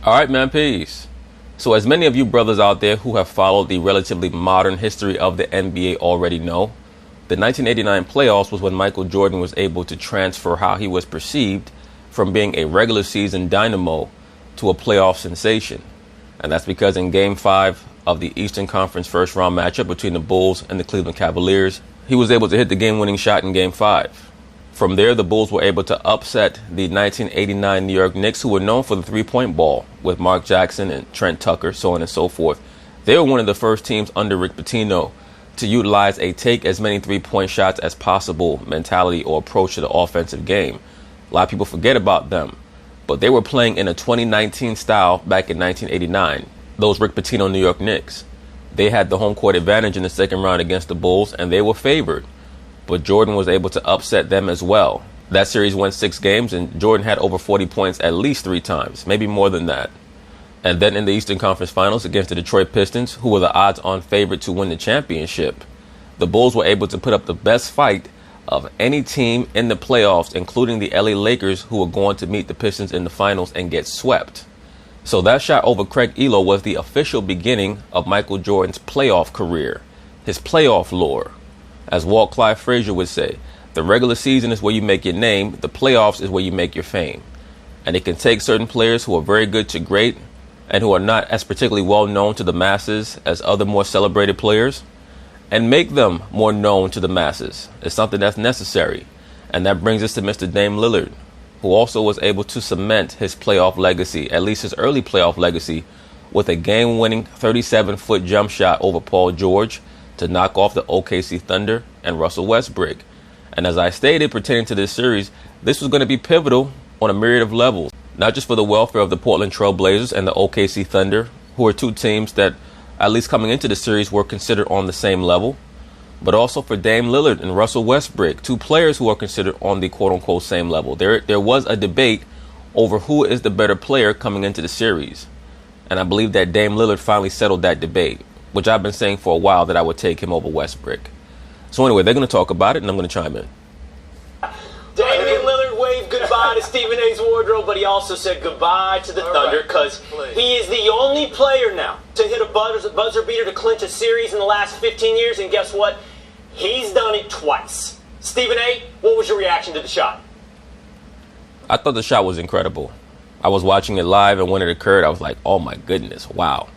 All right, man, peace. So as many of you brothers out there who have followed the relatively modern history of the NBA already know, the 1989 playoffs was when Michael Jordan was able to transfer how he was perceived from being a regular season dynamo to a playoff sensation. And that's because in Game 5 of the Eastern Conference first round matchup between the Bulls and the Cleveland Cavaliers, he was able to hit the game-winning shot in Game 5. From there, the Bulls were able to upset the 1989 New York Knicks, who were known for the three-point ball, with Mark Jackson and Trent Tucker, so on and so forth. They were one of the first teams under Rick Pitino to utilize a take as many three-point shots as possible mentality or approach to the offensive game. A lot of people forget about them, but they were playing in a 2019 style back in 1989. Those Rick Pitino New York Knicks. They had the home court advantage in the second round against the Bulls, and they were favored. But Jordan was able to upset them as well. That series went 6 games, and Jordan had over 40 points at least 3 times, maybe more than that. And then in the Eastern Conference Finals against the Detroit Pistons, who were the odds-on favorite to win the championship, the Bulls were able to put up the best fight of any team in the playoffs, including the LA Lakers, who were going to meet the Pistons in the finals and get swept. So that shot over Craig Elo was the official beginning of Michael Jordan's playoff career, his playoff lore. As Walt Clyde Frazier would say, the regular season is where you make your name, the playoffs is where you make your fame. And it can take certain players who are very good to great and who are not as particularly well known to the masses as other more celebrated players and make them more known to the masses. It's something that's necessary. And that brings us to Mr. Dame Lillard, who also was able to cement his playoff legacy, at least his early playoff legacy, with a game-winning 37-foot jump shot over Paul George to knock off the OKC Thunder and Rusell Westbrook. And as I stated pertaining to this series, this was going to be pivotal on a myriad of levels, not just for the welfare of the Portland Trail Blazers and the OKC Thunder, who are 2 teams that, at least coming into the series, were considered on the same level, but also for Dame Lillard and Rusell Westbrook, 2 players who are considered on the quote-unquote same level. There was a debate over who is the better player coming into the series. And I believe that Dame Lillard finally settled that debate, which I've been saying for a while that I would take him over Westbrook. So anyway, they're going to talk about it, and I'm going to chime in. Damian Lillard waved goodbye to Stephen A's wardrobe, but he also said goodbye to the Thunder because he is the only player now to hit a buzzer beater to clinch a series in the last 15 years, and guess what? He's done it twice. Stephen A., what was your reaction to the shot? I thought the shot was incredible. I was watching it live, and when it occurred, I was like, oh my goodness, wow.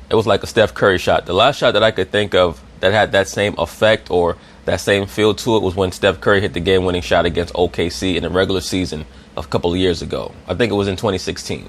It was like a Steph Curry shot. The last shot that I could think of that had that same effect or that same feel to it was when Steph Curry hit the game-winning shot against OKC in the regular season a couple of years ago. I think it was in 2016.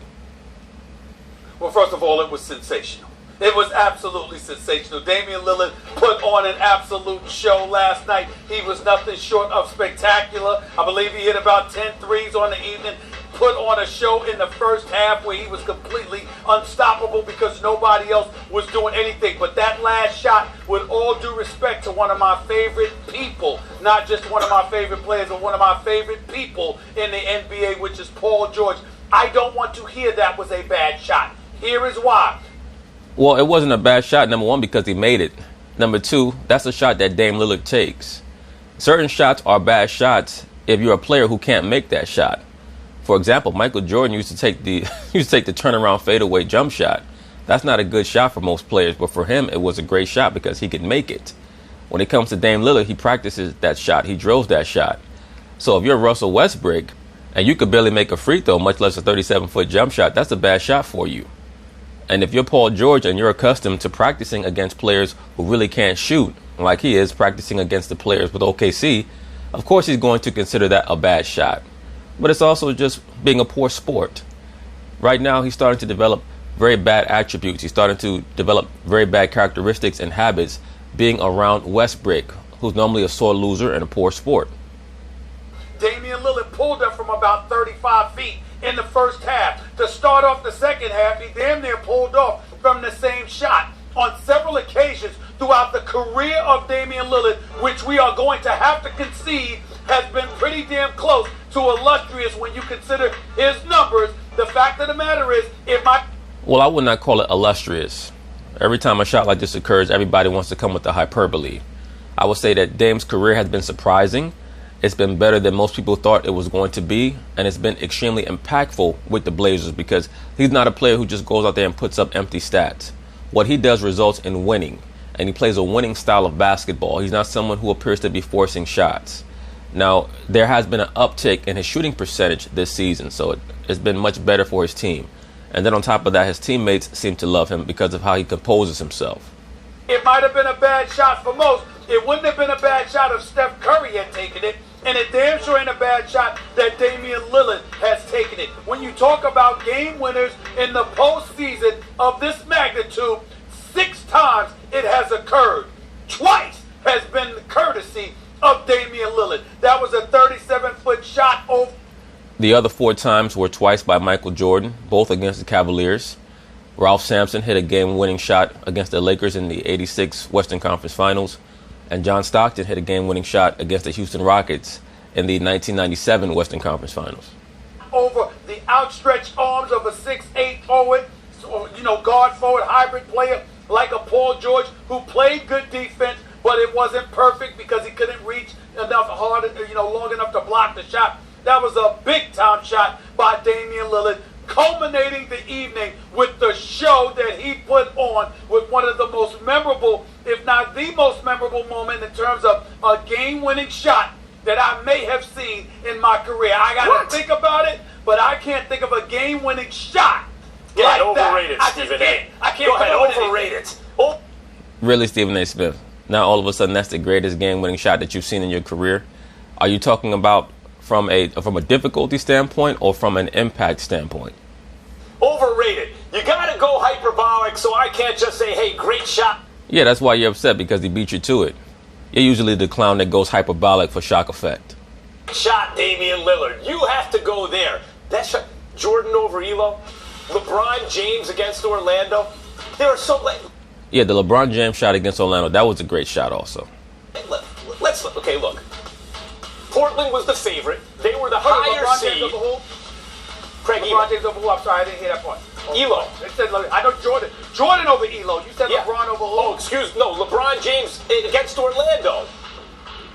Well, first of all, it was sensational. It was absolutely sensational. Damian Lillard put on an absolute show last night. He was nothing short of spectacular. I believe he hit about 10 threes on the evening. Put on a show in the first half where he was completely unstoppable because nobody else was doing anything. But that last shot, with all due respect to one of my favorite people, not just one of my favorite players, but one of my favorite people in the NBA, which is Paul George, I don't want to hear that was a bad shot. Here is why. Well, it wasn't a bad shot, number one, because he made it. Number two, that's a shot that Dame Lillard takes. Certain shots are bad shots if you're a player who can't make that shot. For example, Michael Jordan used to take the turnaround fadeaway jump shot. That's not a good shot for most players, but for him, it was a great shot because he could make it. When it comes to Dame Lillard, he practices that shot. He drills that shot. So if you're Rusell Westbrook and you could barely make a free throw, much less a 37-foot jump shot, that's a bad shot for you. And if you're Paul George and you're accustomed to practicing against players who really can't shoot, like he is practicing against the players with OKC, of course he's going to consider that a bad shot. But it's also just being a poor sport. Right now, he's starting to develop very bad attributes. He's starting to develop very bad characteristics and habits being around Westbrook, who's normally a sore loser and a poor sport. Damian Lillard pulled up from about 35 feet in the first half. To start off the second half, he damn near pulled off from the same shot. On several occasions throughout the career of Damian Lillard, which we are going to have to concede has been pretty damn close to illustrious when you consider his numbers. The fact of the matter is, Well, I would not call it illustrious. Every time a shot like this occurs, everybody wants to come with the hyperbole. I would say that Dame's career has been surprising, It's been better than most people thought it was going to be, and it's been extremely impactful with the Blazers because he's not a player who just goes out there and puts up empty stats. What he does results in winning, and he plays a winning style of basketball. He's not someone who appears to be forcing shots. Now, there has been an uptick in his shooting percentage this season, so it's been much better for his team. And then on top of that, his teammates seem to love him because of how he composes himself. It might have been a bad shot for most. It wouldn't have been a bad shot if Steph Curry had taken it. And it damn sure ain't a bad shot that Damian Lillard has taken it. When you talk about game winners in the postseason of this magnitude, 6 times it has occurred. Twice has been courtesy of Damian Lillard. That was a 37-foot shot over. The other 4 times were twice by Michael Jordan, both against the Cavaliers. Ralph Sampson hit a game-winning shot against the Lakers in the '86 Western Conference Finals. And John Stockton hit a game-winning shot against the Houston Rockets in the 1997 Western Conference Finals. Over the outstretched arms of a 6'8" forward, guard forward hybrid player like a Paul George who played good defense, but it wasn't perfect because he couldn't reach enough long enough to block the shot. That was a big-time shot by Damian Lillard, culminating the evening with the show that he put on with one of the most memorable, if not the most memorable moment in terms of a game-winning shot that I may have seen in my career. I got to think about it, but I can't think of a game-winning shot like overrated, that. Stephen A. I can't Go ahead, overrate it. Really, Stephen A. Smith? Now all of a sudden that's the greatest game-winning shot that you've seen in your career? Are you talking about from a difficulty standpoint or from an impact standpoint? Overrated. You got to go hyperbolic, so I can't just say, hey, great shot. Yeah, that's why you're upset, because he beat you to it. You're usually the clown that goes hyperbolic for shock effect. Shot Damian Lillard. You have to go there. That shot, Jordan over Elo, LeBron James against Orlando. There are so many. Yeah, the LeBron James shot against Orlando, that was a great shot also. Okay, look. Portland was the favorite. They were the higher seed. Craig LeBron James over who? I'm sorry, I didn't hear that part. Elo. It said, I know Jordan. Jordan over Elo. You said LeBron over who? Oh, LeBron James against Orlando.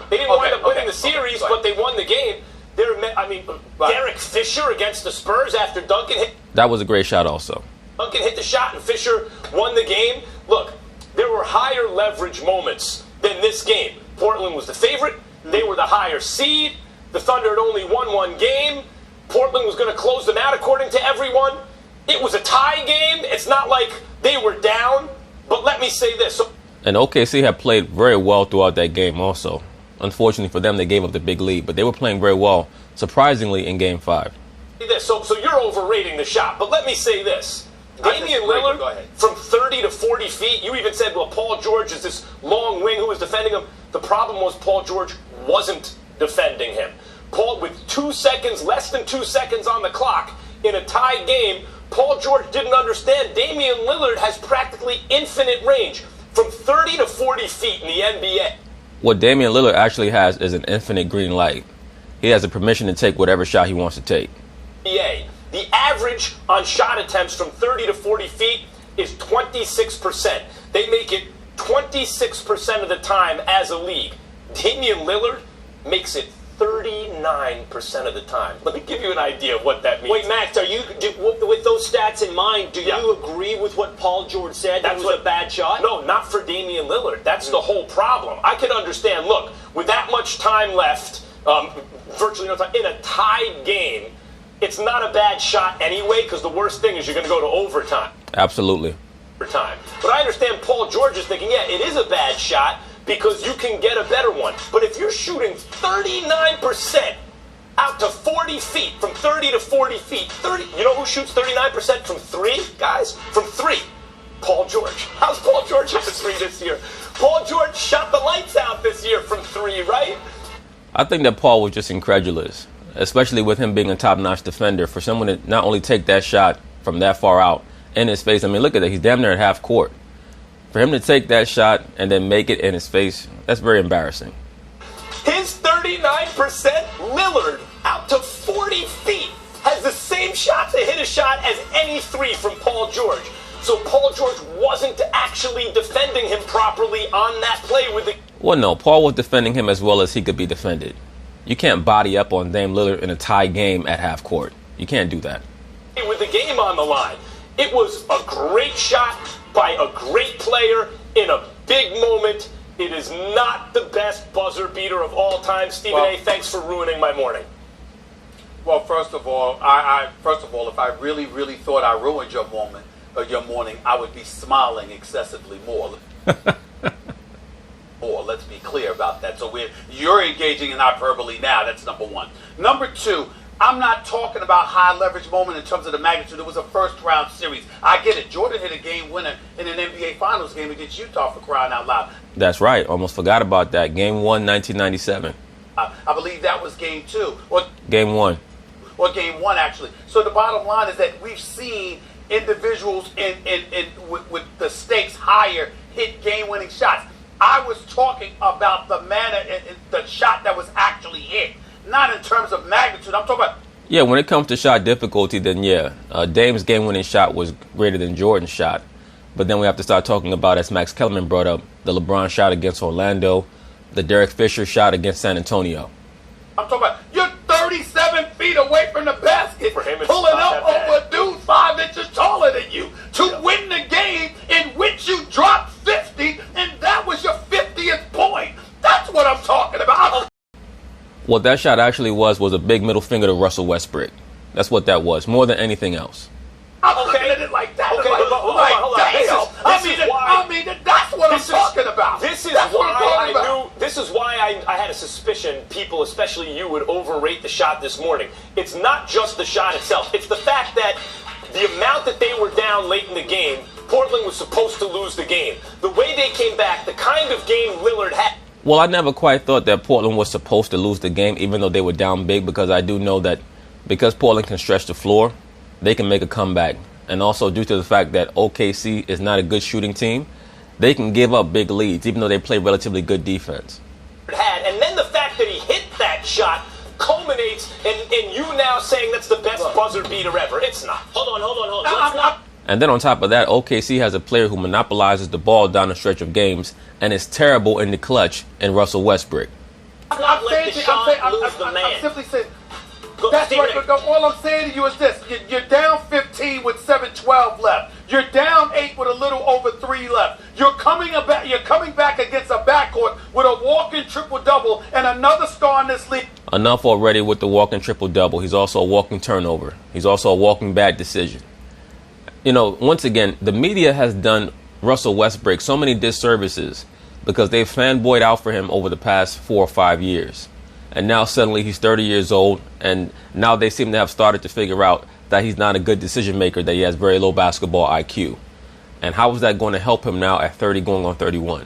They didn't wind up winning the series, but they won the game. Derek Fisher against the Spurs after Duncan hit. That was a great shot also. Duncan hit the shot and Fisher won the game. Look, there were higher leverage moments than this game. Portland was the favorite. They were the higher seed. The Thunder had only won 1 game. Portland was going to close them out according to everyone. It was a tie game. It's not like they were down. But let me say this. And OKC had played very well throughout that game also. Unfortunately for them, they gave up the big lead. But they were playing very well, surprisingly, in Game 5. So you're overrating the shot. But let me say this. Damian Lillard, from 30 to 40 feet, you even said, well, Paul George is this long wing who was defending him. The problem was Paul George wasn't defending him. Paul, with less than 2 seconds on the clock in a tie game, Paul George didn't understand. Damian Lillard has practically infinite range from 30 to 40 feet in the NBA. What Damian Lillard actually has is an infinite green light. He has the permission to take whatever shot he wants to take. The average on shot attempts from 30 to 40 feet is 26%. They make it 26% of the time as a league. Damian Lillard makes it 39% of the time. Let me give you an idea of what that means. Wait, Max, with those stats in mind, do you agree with what Paul George said? That was a bad shot? No, not for Damian Lillard. That's the whole problem. I can understand, look, with that much time left, virtually no time, in a tied game, it's not a bad shot anyway, because the worst thing is you're going to go to overtime. Absolutely. But I understand Paul George is thinking, yeah, it is a bad shot because you can get a better one. But if you're shooting 39% out to 40 feet, from 30 to 40 feet, you know who shoots 39% from 3, guys? From 3. Paul George. How's Paul George hit the 3 this year? Paul George shot the lights out this year from 3, right? I think that Paul was just incredulous, especially with him being a top-notch defender. For someone to not only take that shot from that far out in his face, I mean, look at that. He's damn near at half court. For him to take that shot and then make it in his face, that's very embarrassing. His 39%, Lillard, out to 40 feet, has the same shot to hit a shot as any 3 from Paul George. So Paul George wasn't actually defending him properly on that play with the... Well, no, Paul was defending him as well as he could be defended. You can't body up on Dame Lillard in a tie game at half court. You can't do that. With the game on the line, it was a great shot by a great player in a big moment. It is not the best buzzer beater of all time. Stephen A., thanks for ruining my morning. Well, first of all, if I really, really thought I ruined your moment or your morning, I would be smiling excessively more. Let's be clear about that. So you're engaging in hyperbole now. That's number one. Number two, I'm not talking about high leverage moment in terms of the magnitude. It was a first round series. I get it. Jordan hit a game winner in an NBA Finals game against Utah, for crying out loud. That's right. Almost forgot about that. Game 1, 1997. I believe that was game 2. Game 1. Or game 1, actually. So the bottom line is that we've seen individuals with the stakes higher hit game-winning shots. I was talking about the manner, the shot that was actually hit, not in terms of magnitude. I'm talking about... Yeah, when it comes to shot difficulty, then Dame's game-winning shot was greater than Jordan's shot. But then we have to start talking about, as Max Kellerman brought up, the LeBron shot against Orlando, the Derek Fisher shot against San Antonio. I'm talking about, you're 37 feet away from the basket, pulling up over a dude 5 inches taller than you to win the game in which you dropped 50, and that was your 50th point. That's what I'm talking about. What that shot actually was a big middle finger to Rusell Westbrook. That's what that was, more than anything else. I'm looking at it like that. Okay, hold on. I mean, that's what I'm talking about. This is why I had a suspicion people, especially you, would overrate the shot this morning. It's not just the shot itself. It's the fact that the amount that they were down late in the game, Portland was supposed to lose the game. The way they came back, the kind of game Lillard had. Well, I never quite thought that Portland was supposed to lose the game, even though they were down big, because I do know that because Portland can stretch the floor, they can make a comeback. And also due to the fact that OKC is not a good shooting team, they can give up big leads, even though they play relatively good defense. And then the fact that he hit that shot culminates in you now saying that's the best buzzer beater ever. It's not. Hold on. Let's not. And then on top of that, OKC has a player who monopolizes the ball down the stretch of games and is terrible in the clutch in Russell Westbrook. I'm simply saying, that's right, but all I'm saying to you is this. You're down 15 with 7:12 left. You're down 8 with a little over 3 left. You're coming back against a backcourt with a walking triple-double and another star in this league. Enough already with the walking triple-double. He's also a walking turnover. He's also a walking bad decision. You know, once again, the media has done Russell Westbrook so many disservices because they've fanboyed out for him over the past 4 or 5 years. And now suddenly he's 30 years old, and now they seem to have started to figure out that he's not a good decision maker, that he has very low basketball IQ. And how is that going to help him now at 30 going on 31?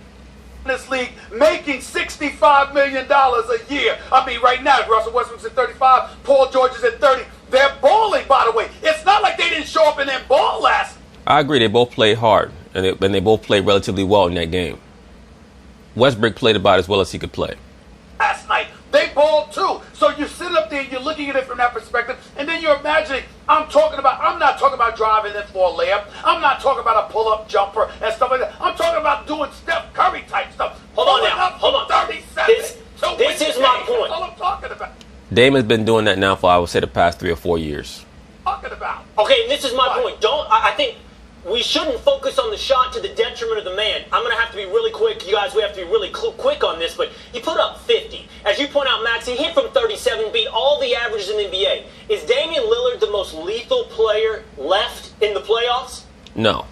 This league making $65 million a year. I mean, right now, Russell Westbrook's at 35, Paul George is at 30. They're balling, by the way. It's not like they didn't show up in that ball last. I agree. They both played hard, and they both played relatively well in that game. Westbrook played about as well as he could play. Last night, they balled too. So you sit up there, you're looking at it from that perspective, and then you're imagining, I'm not talking about driving in for a layup. I'm not talking about a pull-up jumper and stuff like that. I'm talking about doing Steph Curry type stuff. Hold on. 37. This is my point. That's all I'm talking about. Dame has been doing that now for, I would say, the past 3 or 4 years. Talking about. Okay, and this is my point. I think we shouldn't focus on the shot to the detriment of the man. I'm going to have to be really quick. You guys, we have to be really quick on this, but he put up 50. As you point out, Max, he hit from 37, beat all the averages in the NBA. Is Damian Lillard the most lethal player left in the playoffs? No.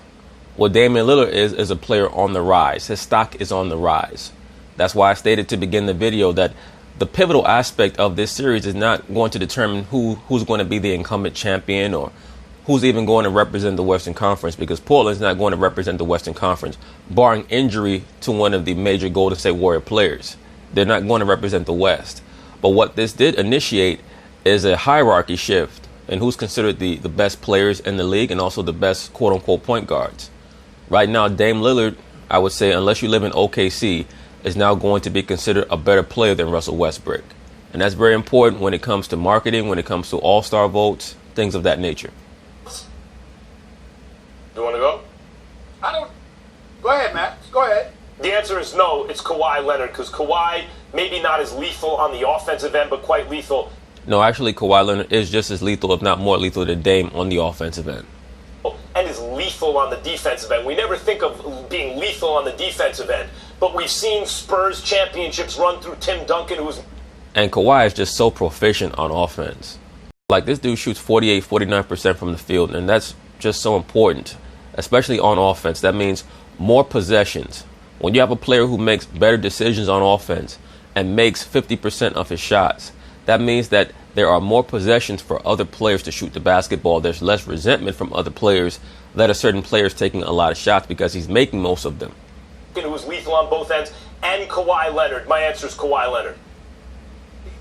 What Damian Lillard is a player on the rise. His stock is on the rise. That's why I stated to begin the video that the pivotal aspect of this series is not going to determine who's going to be the incumbent champion or who's even going to represent the Western Conference, because Portland's not going to represent the Western Conference, barring injury to one of the major Golden State Warrior players. They're not going to represent the West. But what this did initiate is a hierarchy shift in who's considered the best players in the league and also the best quote-unquote point guards. Right now, Dame Lillard, I would say, unless you live in OKC, is now going to be considered a better player than Russell Westbrook. And that's very important when it comes to marketing, when it comes to all-star votes, things of that nature. You want to go? Go ahead, Matt. Go ahead. The answer is no, it's Kawhi Leonard, because Kawhi, maybe not as lethal on the offensive end, but quite lethal. No, actually, Kawhi Leonard is just as lethal, if not more lethal, than Dame on the offensive end. And is lethal on the defensive end. We never think of being lethal on the defensive end, but we've seen Spurs championships run through Tim Duncan, who's... And Kawhi is just so proficient on offense. Like, this dude shoots 48, 49% from the field, and that's just so important, especially on offense. That means more possessions. When you have a player who makes better decisions on offense and makes 50% of his shots, that means that there are more possessions for other players to shoot the basketball. There's less resentment from other players that a certain player is taking a lot of shots because he's making most of them. Who was lethal on both ends, and Kawhi Leonard. My answer is Kawhi Leonard.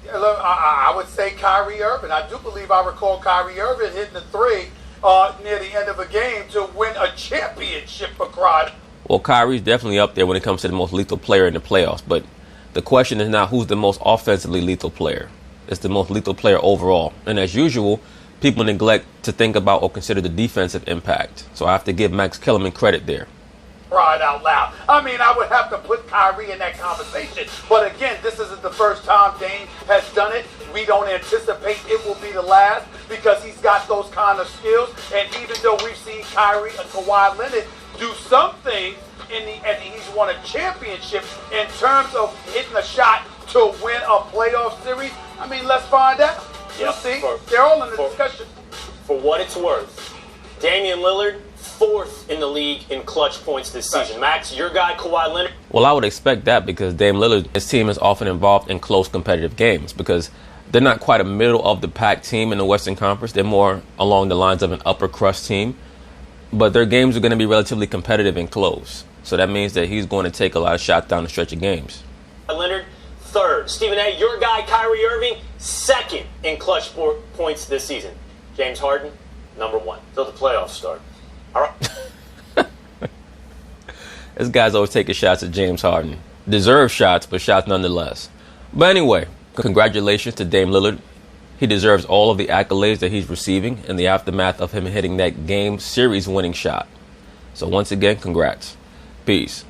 Look, I would say Kyrie Irving. I do believe I recall Kyrie Irving hitting the three near the end of a game to win a championship for crying. Well, Kyrie's definitely up there when it comes to the most lethal player in the playoffs. But the question is now, who's the most offensively lethal player? It's the most lethal player overall. And as usual, people neglect to think about or consider the defensive impact. So I have to give Max Kellerman credit there. Crying out loud. I mean, I would have to put Kyrie in that conversation. But again, this isn't the first time Dame has done it. We don't anticipate it will be the last because he's got those kind of skills. And even though we've seen Kyrie and Kawhi Leonard do something and he's won a championship in terms of hitting a shot to win a playoff series, I mean, let's find out. You'll see. They're all in the discussion. For what it's worth, Damian Lillard, 4th in the league in clutch points this season. Max, your guy, Kawhi Leonard. Well, I would expect that because Dame Lillard, his team is often involved in close competitive games because they're not quite a middle-of-the-pack team in the Western Conference. They're more along the lines of an upper-crust team. But their games are going to be relatively competitive and close. So that means that he's going to take a lot of shots down the stretch of games. Leonard, 3rd. Stephen A., your guy, Kyrie Irving, 2nd in clutch points this season. James Harden, number 1. Till the playoffs start. All right. This guy's always taking shots at James Harden. Deserved shots, but shots nonetheless. But anyway, congratulations to Dame Lillard. He deserves all of the accolades that he's receiving in the aftermath of him hitting that game series winning shot. So once again, congrats. Peace.